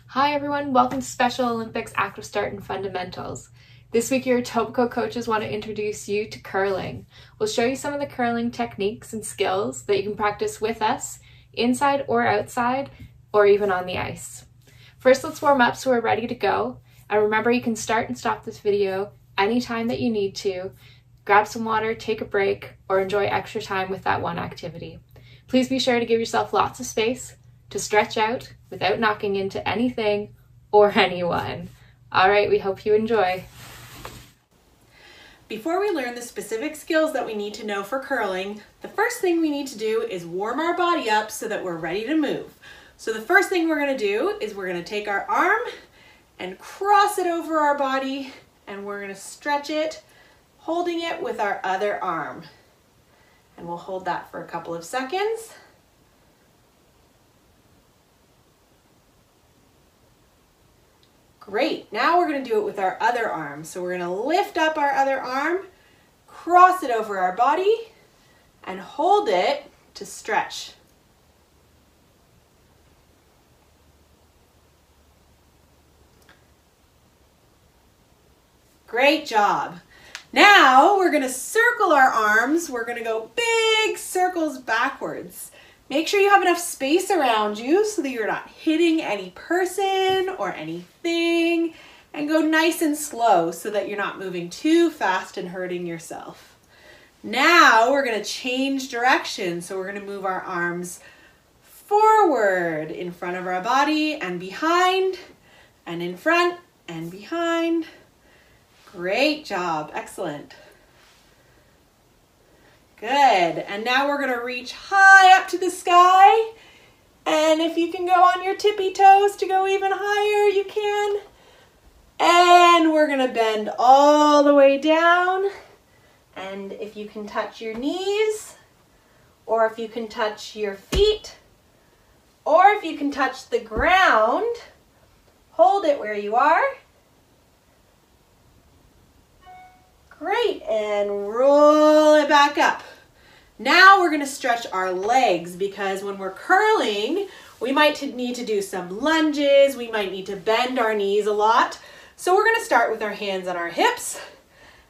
Hi everyone, welcome to Special Olympics Active Start and Fundamentals. This week your Etobicoke coaches want to introduce you to curling. We'll show you some of the curling techniques and skills that you can practice with us, inside or outside, or even on the ice. First, let's warm up so we're ready to go. And remember, you can start and stop this video anytime that you need to. Grab some water, take a break, or enjoy extra time with that one activity. Please be sure to give yourself lots of space to stretch out without knocking into anything or anyone. All right, we hope you enjoy. Before we learn the specific skills that we need to know for curling, the first thing we need to do is warm our body up so that we're ready to move. So the first thing we're going to do is we're going to take our arm and cross it over our body, and we're going to stretch it, holding it with our other arm. And we'll hold that for a couple of seconds. Great, now we're going to do it with our other arm. So we're going to lift up our other arm, cross it over our body, and hold it to stretch. Great job. Now we're going to circle our arms. We're going to go big circles backwards. Make sure you have enough space around you so that you're not hitting any person or anything, and go nice and slow so that you're not moving too fast and hurting yourself. Now we're going to change direction. So we're going to move our arms forward in front of our body and behind, and in front and behind. Great job. Excellent. Good. And now we're going to reach high up to the sky. And if you can go on your tippy toes to go even higher, you can. And we're going to bend all the way down. And if you can touch your knees, or if you can touch your feet, or if you can touch the ground, hold it where you are. Great, and roll it back up. Now we're going to stretch our legs, because when we're curling, we might need to do some lunges, we might need to bend our knees a lot. So we're going to start with our hands on our hips,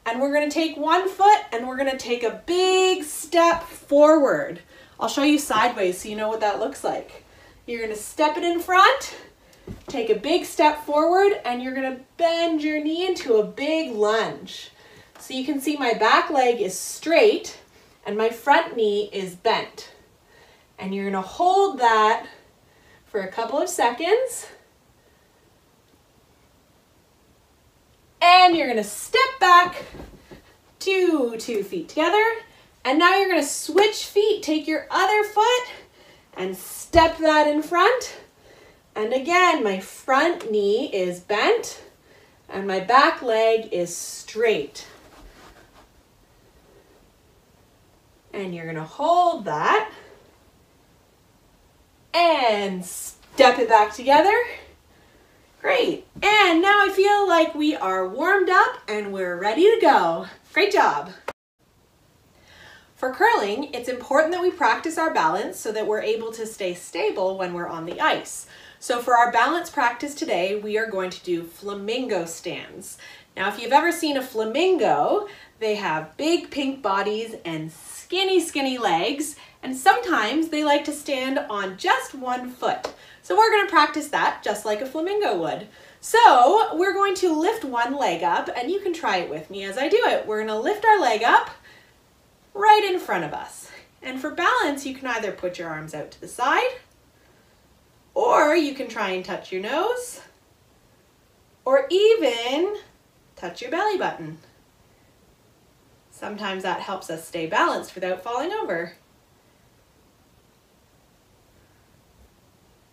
and we're going to take one foot and we're going to take a big step forward. I'll show you sideways so you know what that looks like. You're going to step it in front, take a big step forward, and you're going to bend your knee into a big lunge. So you can see my back leg is straight and my front knee is bent. And you're going to hold that for a couple of seconds. And you're going to step back 2 feet together. And now you're going to switch feet. Take your other foot and step that in front. And again, my front knee is bent and my back leg is straight. And you're going to hold that and step it back together. Great. And now I feel like we are warmed up and we're ready to go. Great job. For curling, it's important that we practice our balance so that we're able to stay stable when we're on the ice. So for our balance practice today, we are going to do flamingo stands. Now, if you've ever seen a flamingo, they have big pink bodies and skinny legs, and sometimes they like to stand on just one foot. So we're going to practice that just like a flamingo would. So we're going to lift one leg up, and you can try it with me as I do it. We're going to lift our leg up right in front of us. And for balance, you can either put your arms out to the side, or you can try and touch your nose, or even touch your belly button. Sometimes that helps us stay balanced without falling over.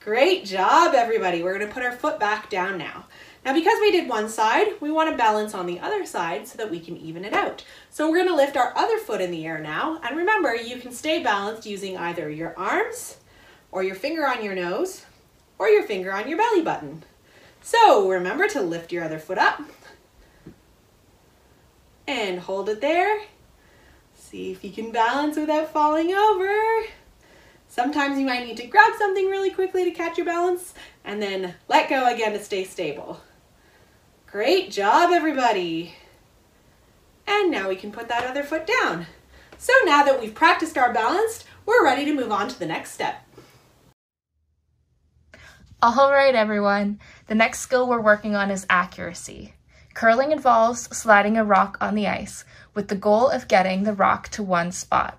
Great job, everybody. We're going to put our foot back down now. Now, because we did one side, we want to balance on the other side so that we can even it out. So we're going to lift our other foot in the air now. And remember, you can stay balanced using either your arms, or your finger on your nose, or your finger on your belly button. So remember to lift your other foot up and hold it there. See if you can balance without falling over. Sometimes you might need to grab something really quickly to catch your balance and then let go again to stay stable. Great job, everybody. And now we can put that other foot down. So now that we've practiced our balance, we're ready to move on to the next step. All right, everyone. The next skill we're working on is accuracy. Curling involves sliding a rock on the ice with the goal of getting the rock to one spot.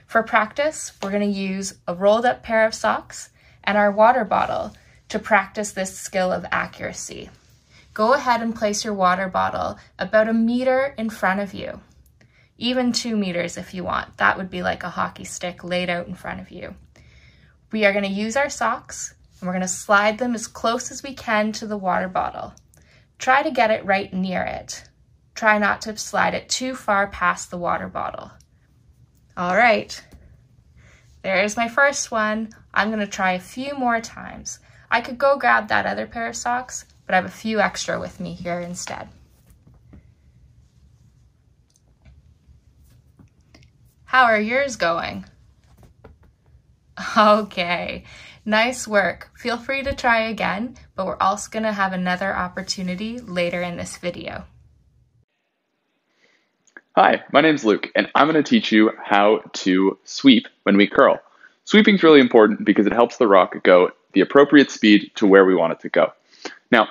For practice, we're going to use a rolled up pair of socks and our water bottle to practice this skill of accuracy. Go ahead and place your water bottle about 1 meter in front of you. Even 2 meters if you want. That would be like a hockey stick laid out in front of you. We are going to use our socks and we're going to slide them as close as we can to the water bottle. Try to get it right near it. Try not to slide it too far past the water bottle. All right, there's my first one. I'm going to try a few more times. I could go grab that other pair of socks, but I have a few extra with me here instead. How are yours going? Okay, nice work. Feel free to try again, but we're also going to have another opportunity later in this video. Hi, my name's Luke, and I'm going to teach you how to sweep when we curl. Sweeping is really important because it helps the rock go the appropriate speed to where we want it to go. Now,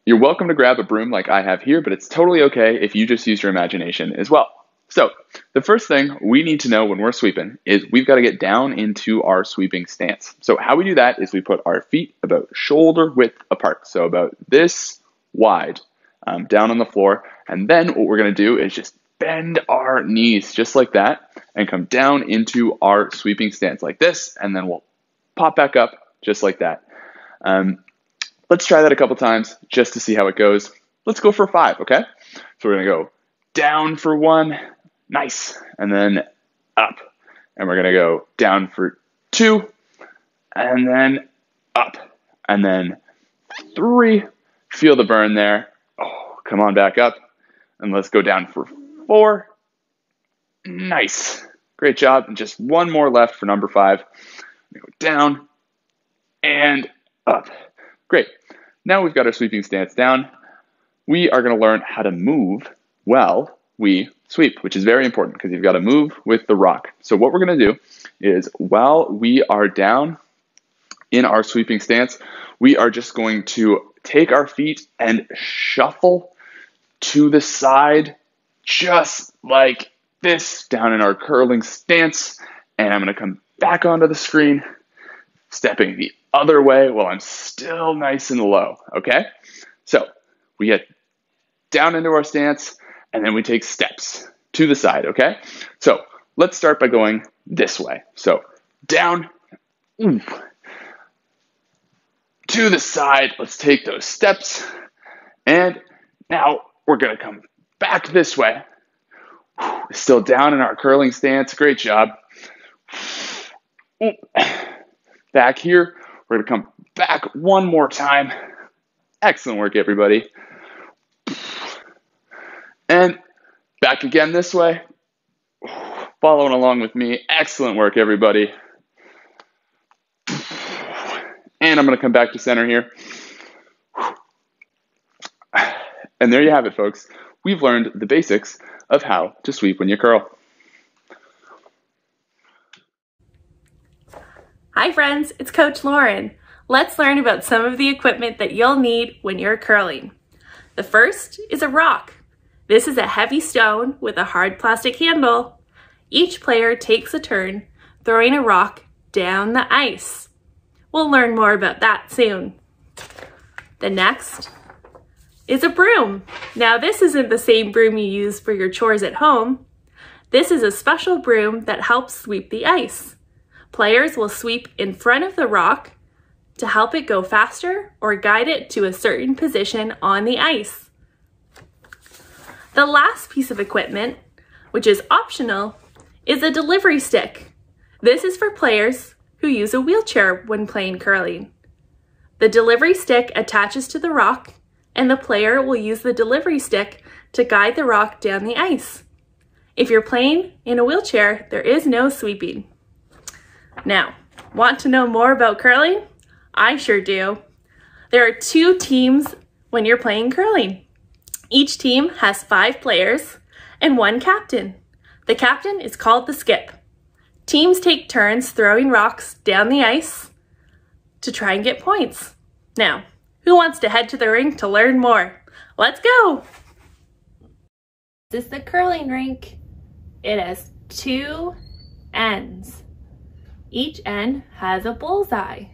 you're welcome to grab a broom like I have here, but it's totally okay if you just use your imagination as well. So, the first thing we need to know when we're sweeping is we've got to get down into our sweeping stance. So how we do that is we put our feet about shoulder width apart, so about this wide. Down on the floor, and then what we're going to do is just bend our knees just like that and come down into our sweeping stance like this, and then we'll pop back up just like that. Let's try that a couple times just to see how it goes. Let's go for 5, okay? So we're going to go down for 1, nice, and then up, and we're going to go down for 2, and then up, and then 3, feel the burn there. Come on back up, and let's go down for 4. Nice. Great job. And just one more left for number 5. Go down and up. Great. Now we've got our sweeping stance down. We are going to learn how to move while we sweep, which is very important because you've got to move with the rock. So what we're going to do is while we are down in our sweeping stance, we are just going to take our feet and shuffle to the side, just like this, down in our curling stance. And I'm going to come back onto the screen, stepping the other way while I'm still nice and low, okay? So we get down into our stance, and then we take steps to the side, okay? So let's start by going this way. So down, to the side, let's take those steps, and now we're going to come back this way. Still down in our curling stance. Great job. Back here. We're going to come back one more time. Excellent work, everybody. And back again this way. Following along with me. Excellent work, everybody. And I'm going to come back to center here. And there you have it, folks. We've learned the basics of how to sweep when you curl. Hi friends, it's Coach Lauren. Let's learn about some of the equipment that you'll need when you're curling. The first is a rock. This is a heavy stone with a hard plastic handle. Each player takes a turn throwing a rock down the ice. We'll learn more about that soon. The next is a broom. Now this isn't the same broom you use for your chores at home. This is a special broom that helps sweep the ice. Players will sweep in front of the rock to help it go faster or guide it to a certain position on the ice. The last piece of equipment, which is optional, is a delivery stick. This is for players who use a wheelchair when playing curling. The delivery stick attaches to the rock, and the player will use the delivery stick to guide the rock down the ice. If you're playing in a wheelchair, there is no sweeping. Now, want to know more about curling? I sure do. There are 2 teams when you're playing curling. Each team has 5 players and 1 captain. The captain is called the skip. Teams take turns throwing rocks down the ice to try and get points. Now, who wants to head to the rink to learn more? Let's go! This is the curling rink. It has 2 ends. Each end has a bullseye.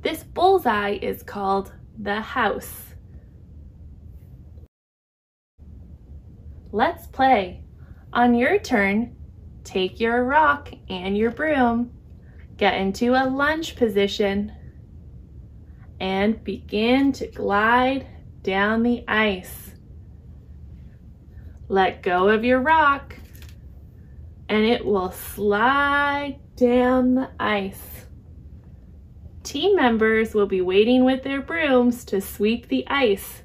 This bullseye is called the house. Let's play. On your turn, take your rock and your broom, get into a lunge position, and begin to glide down the ice. Let go of your rock, and it will slide down the ice. Team members will be waiting with their brooms to sweep the ice.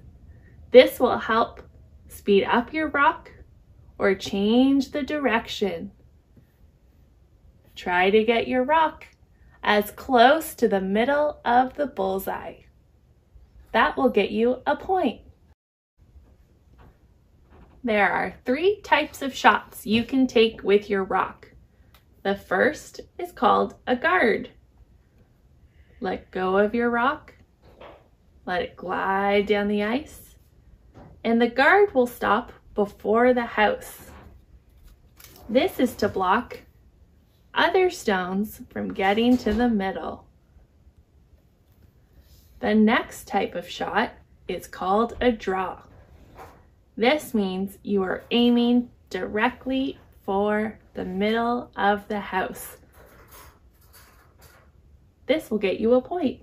This will help speed up your rock or change the direction. Try to get your rock as close to the middle of the bullseye. That will get you a point. There are 3 types of shots you can take with your rock. The first is called a guard. Let go of your rock, let it glide down the ice, and the guard will stop before the house. This is to block other stones from getting to the middle. The next type of shot is called a draw. This means you are aiming directly for the middle of the house. This will get you a point.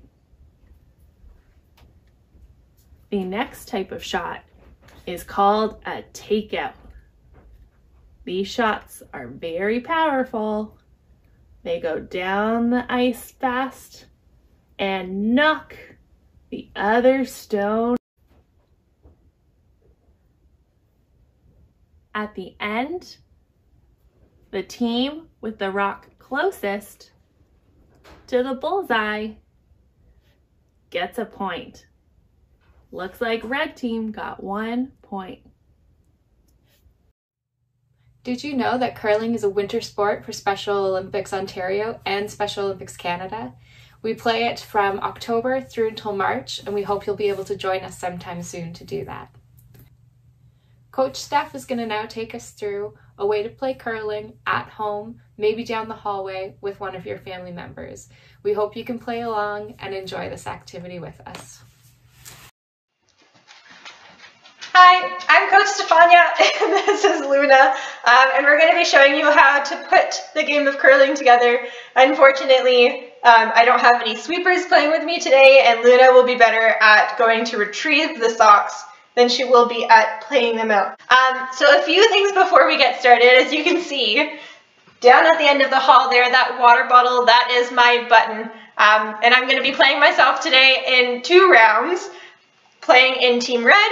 The next type of shot is called a takeout. These shots are very powerful. They go down the ice fast and knock the other stone. At the end, the team with the rock closest to the bullseye gets a point. Looks like red team got 1 point. Did you know that curling is a winter sport for Special Olympics Ontario and Special Olympics Canada? We play it from October through until March, and we hope you'll be able to join us sometime soon to do that. Coach Steph is going to now take us through a way to play curling at home, maybe down the hallway with one of your family members. We hope you can play along and enjoy this activity with us. Hi, I'm Coach Stefania, and this is Luna, and we're going to be showing you how to put the game of curling together. Unfortunately, I don't have any sweepers playing with me today, and Luna will be better at going to retrieve the socks than she will be at playing them out. So a few things before we get started. As you can see, down at the end of the hall there, that water bottle, that is my button. And I'm going to be playing myself today in 2 rounds, playing in Team Red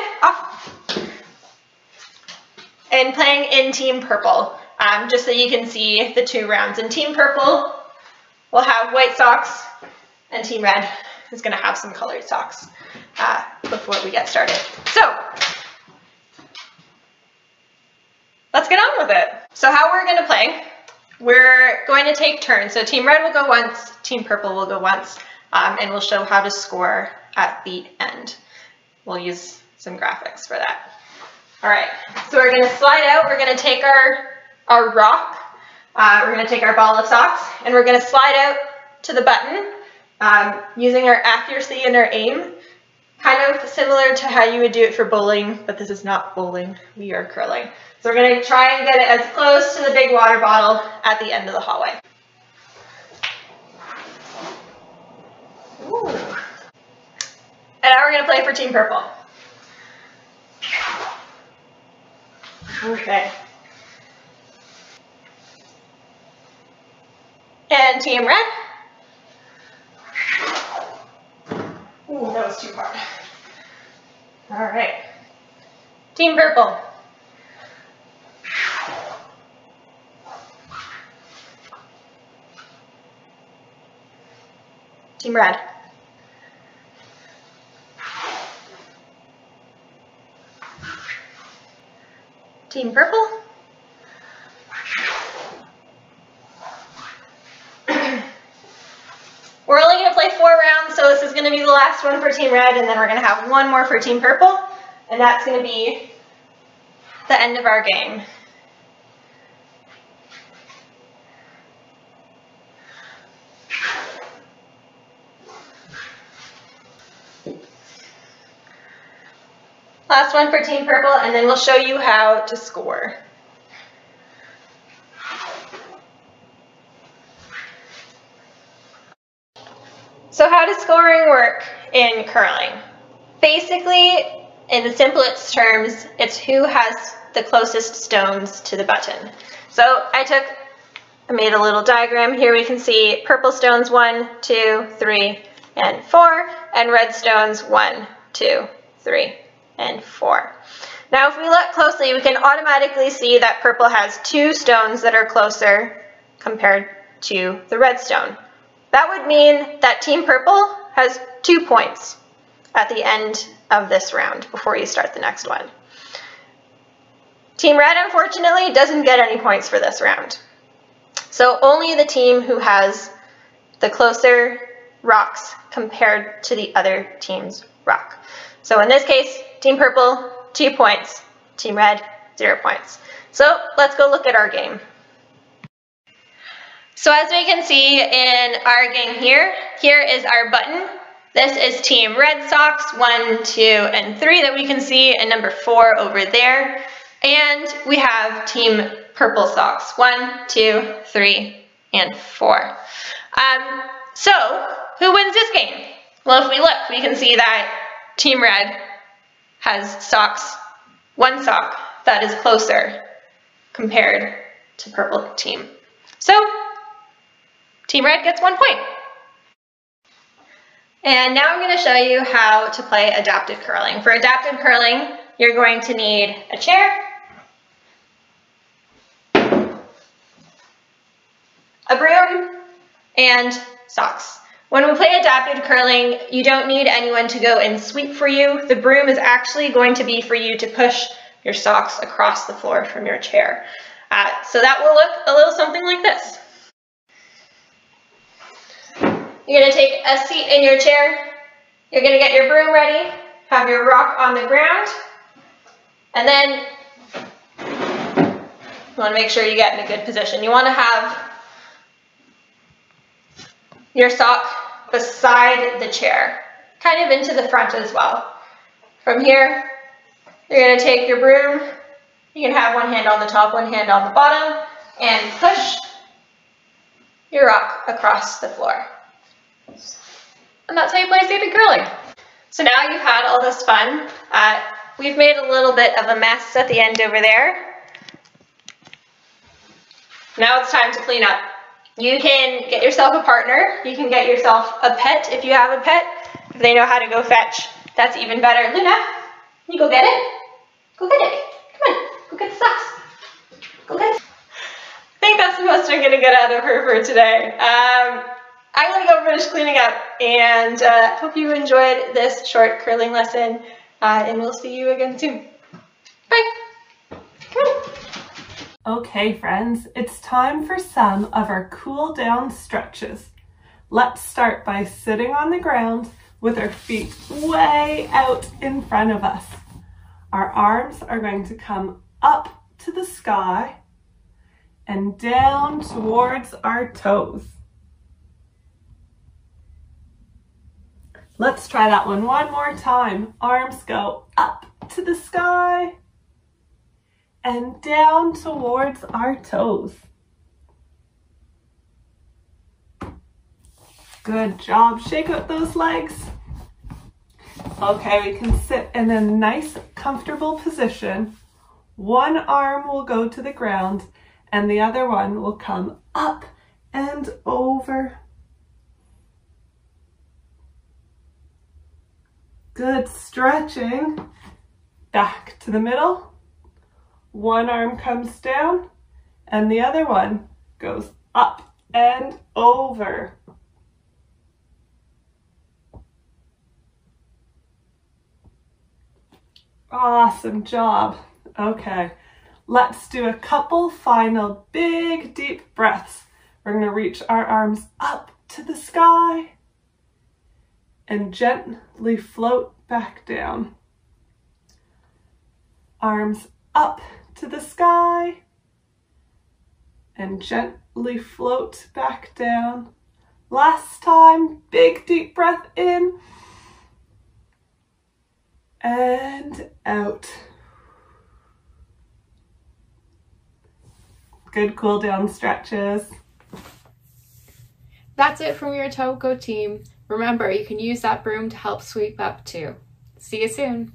and playing in Team Purple, just so you can see the 2 rounds. In Team Purple, we'll have white socks, and Team Red is going to have some colored socks before we get started. So let's get on with it. So how we're going to play, we're going to take turns. So Team Red will go once, Team Purple will go once, and we'll show how to score at the end. We'll use some graphics for that. All right, so we're going to slide out. We're going to take our rock. We're going to take our ball of socks, and we're going to slide out to the button using our accuracy and our aim. Kind of similar to how you would do it for bowling, but this is not bowling. We are curling. So we're going to try and get it as close to the big water bottle at the end of the hallway. Ooh. And now we're going to play for Team Purple. Okay. And Team Red. Ooh, that was too hard. All right. Team Purple. Team red. Team purple. We're only going to play 4 rounds, so this is going to be the last one for Team Red, and then we're going to have one more for Team Purple, and that's going to be the end of our game. Last one for Team Purple, and then we'll show you how to score. So how does scoring work in curling? Basically, in the simplest terms, it's who has the closest stones to the button. So I made a little diagram. Here we can see purple stones 1, 2, 3, and 4, and red stones 1, 2, 3, and 4. Now if we look closely, we can automatically see that purple has 2 stones that are closer compared to the red stone. That would mean that Team Purple has 2 points at the end of this round before you start the next one. Team Red, unfortunately, doesn't get any points for this round. So only the team who has the closer rocks compared to the other team's rock. So in this case, Team Purple, 2 points. Team Red, 0 points. So let's go look at our game. So as we can see in our game here is our button. This is Team Red socks, 1, 2, and 3 that we can see, and number 4 over there. And we have Team Purple socks, 1, 2, 3, and 4. So who wins this game? Well, if we look, we can see that Team Red has socks, 1 sock that is closer compared to Purple team. So Team Red gets 1 point. And now I'm going to show you how to play adapted curling. For adapted curling, you're going to need a chair, a broom, and socks. When we play adapted curling, you don't need anyone to go and sweep for you. The broom is actually going to be for you to push your socks across the floor from your chair. So that will look a little something like this. You're going to take a seat in your chair. You're going to get your broom ready, have your rock on the ground, and then you want to make sure you get in a good position. You want to have your sock beside the chair, kind of into the front as well. From here, you're going to take your broom. You can have one hand on the top, one hand on the bottom, and push your rock across the floor. And that's how you play adapted curling. So now you've had all this fun. We've made a little bit of a mess at the end over there. Now it's time to clean up. You can get yourself a partner. You can get yourself a pet if you have a pet. If they know how to go fetch, that's even better. Luna, you go get it. Go get it. Come on, go get the socks. Go get it. I think that's the most I'm gonna get out of her for today. I'm gonna go finish cleaning up, and hope you enjoyed this short curling lesson, and we'll see you again soon. Bye. Come on. Okay friends, it's time for some of our cool down stretches. Let's start by sitting on the ground with our feet way out in front of us. Our arms are going to come up to the sky and down towards our toes. Let's try that one more time. Arms go up to the sky and down towards our toes. Good job. Shake out those legs. Okay, we can sit in a nice, comfortable position. One arm will go to the ground and the other one will come up and over. Good stretching. Back to the middle. One arm comes down and the other one goes up and over. Awesome job. Okay, let's do a couple final big deep breaths. We're going to reach our arms up to the sky and gently float back down. Arms up to the sky and gently float back down. Last time, big deep breath in and out. Good cool down stretches. That's it from your Tobeco team. Remember, you can use that broom to help sweep up too. See you soon.